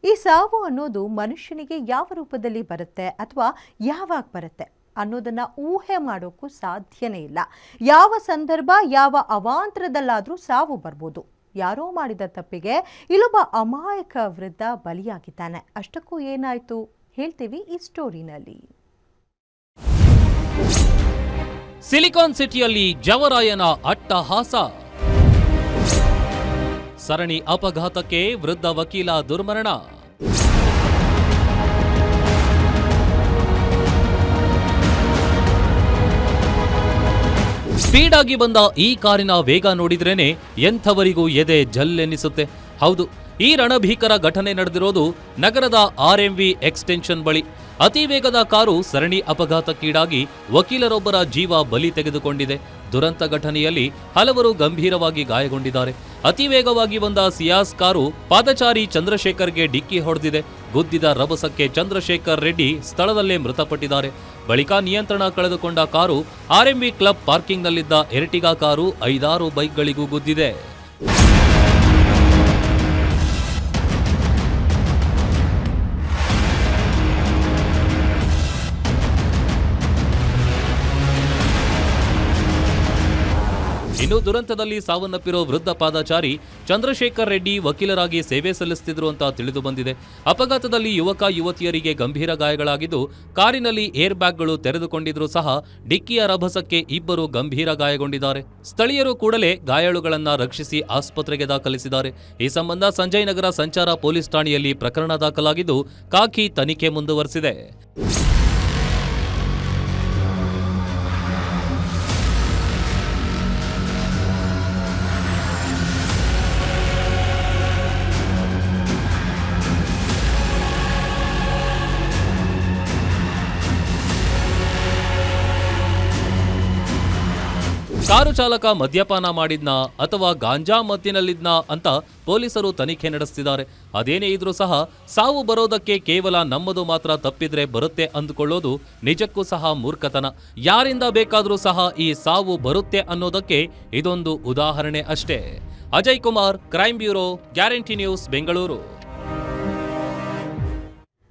ಈ ಸಾವು ಅನ್ನೋದು ಮನುಷ್ಯನಿಗೆ ಯಾವ ರೂಪದಲ್ಲಿ ಬರುತ್ತೆ ಅಥವಾ ಯಾವಾಗ ಬರುತ್ತೆ ಅನ್ನೋದನ್ನ ಊಹೆ ಮಾಡೋಕ್ಕೂ ಸಾಧ್ಯನೇ ಇಲ್ಲ. ಯಾವ ಸಂದರ್ಭ, ಯಾವ ಅವಾಂತರದಲ್ಲಾದರೂ ಸಾವು ಬರ್ಬೋದು. ಯಾರೋ ಮಾಡಿದ ತಪ್ಪಿಗೆ ಇಲ್ಲೊಬ್ಬ ಅಮಾಯಕ ವೃದ್ಧ ಬಲಿಯಾಗಿದ್ದಾನೆ. ಅಷ್ಟಕ್ಕೂ ಏನಾಯ್ತು ಹೇಳ್ತೀವಿ ಈ ಸ್ಟೋರಿನಲ್ಲಿ. ಸಿಲಿಕಾನ್ ಸಿಟಿಯಲ್ಲಿ ಜವರಾಯನ ಅಟ್ಟಹಾಸ. ಸರಣಿ ಅಪಘಾತಕ್ಕೆ ವೃದ್ಧ ವಕೀಲ ದುರ್ಮರಣ. ಸ್ಪೀಡ್ ಆಗಿ ಬಂದ ಈ ಕಾರಿನ ವೇಗ ನೋಡಿದ್ರೇನೆ ಎಂಥವರಿಗೂ ಎದೆ ಜಲ್ಲೆನ್ನಿಸುತ್ತೆ. ಹೌದು, ಈ ರಣಭೀಕರ ಘಟನೆ ನಡೆದಿರೋದು ನಗರದ RMV ಎಕ್ಸ್ಟೆನ್ಷನ್ ಬಳಿ. ಅತಿ ವೇಗದ ಕಾರು ಸರಣಿ ಅಪಘಾತಕ್ಕೀಡಾಗಿ ವಕೀಲರೊಬ್ಬರ ಜೀವ ಬಲಿ ತೆಗೆದುಕೊಂಡಿದೆ. ದುರಂತ ಘಟನೆಯಲ್ಲಿ ಹಲವರು ಗಂಭೀರವಾಗಿ ಗಾಯಗೊಂಡಿದ್ದಾರೆ. ಅತಿ ವೇಗವಾಗಿ ಬಂದ ಸಿಯಾಸ್ ಕಾರು ಪಾದಚಾರಿ ಚಂದ್ರಶೇಖರ್ಗೆ ಡಿಕ್ಕಿ ಹೊಡೆದಿದೆ. ಗುದ್ದಿದ ರಭಸಕ್ಕೆ ಚಂದ್ರಶೇಖರ್ ರೆಡ್ಡಿ ಸ್ಥಳದಲ್ಲೇ ಮೃತಪಟ್ಟಿದ್ದಾರೆ. ಬಳಿಕ ನಿಯಂತ್ರಣ ಕಳೆದುಕೊಂಡ ಕಾರು RMV ಕ್ಲಬ್ ಪಾರ್ಕಿಂಗ್ನಲ್ಲಿದ್ದ ಎರ್ಟಿಗಾ ಕಾರು 5-6 ಬೈಕ್ಗಳಿಗೂ ಗುದ್ದಿದೆ. ಇನ್ನು ದುರಂತದಲ್ಲಿ ಸಾವನ್ನಪ್ಪಿರೋ ವೃದ್ಧ ಪಾದಚಾರಿ ಚಂದ್ರಶೇಖರ್ ರೆಡ್ಡಿ ವಕೀಲರಾಗಿ ಸೇವೆ ಸಲ್ಲಿಸುತ್ತಿದ್ರು ಅಂತ ತಿಳಿದು ಬಂದಿದೆ. ಅಪಘಾತದಲ್ಲಿ ಯುವಕ ಯುವತಿಯರಿಗೆ ಗಂಭೀರ ಗಾಯಗಳಾಗಿದ್ದು, ಕಾರಿನಲ್ಲಿ ಏರ್ ಬ್ಯಾಗ್ಗಳು ತೆರೆದುಕೊಂಡಿದ್ರೂ ಸಹ ಡಿಕ್ಕಿಯ ರಭಸಕ್ಕೆ ಇಬ್ಬರು ಗಂಭೀರ ಗಾಯಗೊಂಡಿದ್ದಾರೆ. ಸ್ಥಳೀಯರು ಕೂಡಲೇ ಗಾಯಾಳುಗಳನ್ನ ರಕ್ಷಿಸಿ ಆಸ್ಪತ್ರೆಗೆ ದಾಖಲಿಸಿದ್ದಾರೆ. ಈ ಸಂಬಂಧ ಸಂಜಯ್ ನಗರ ಸಂಚಾರ ಪೊಲೀಸ್ ಠಾಣೆಯಲ್ಲಿ ಪ್ರಕರಣ ದಾಖಲಾಗಿದ್ದು, ಖಾಕಿ ತನಿಖೆ ಮುಂದುವರೆಸಿದೆ. ಕಾರು ಚಾಲಕ ಮದ್ಯಪಾನ ಮಾಡಿದ್ನಾ ಅಥವಾ ಗಾಂಜಾ ಮತ್ತಿನಲ್ಲಿದ್ನಾ ಅಂತ ಪೊಲೀಸರು ತನಿಖೆ ನಡೆಸುತ್ತಿದ್ದಾರೆ. ಅದೇನೇ ಇದ್ರೂ ಸಹ ಸಾವು ಬರೋದಕ್ಕೆ ಕೇವಲ ನಮ್ಮದು ಮಾತ್ರ ತಪ್ಪಿದ್ರೆ ಬರುತ್ತೆ ಅಂದುಕೊಳ್ಳೋದು ನಿಜಕ್ಕೂ ಸಹ ಮೂರ್ಖತನ. ಯಾರಿಂದ ಬೇಕಾದರೂ ಸಹ ಈ ಸಾವು ಬರುತ್ತೆ ಅನ್ನೋದಕ್ಕೆ ಇದೊಂದು ಉದಾಹರಣೆ ಅಷ್ಟೇ. Ajay Kumar, crime bureau, guarantee news, Bengaluru.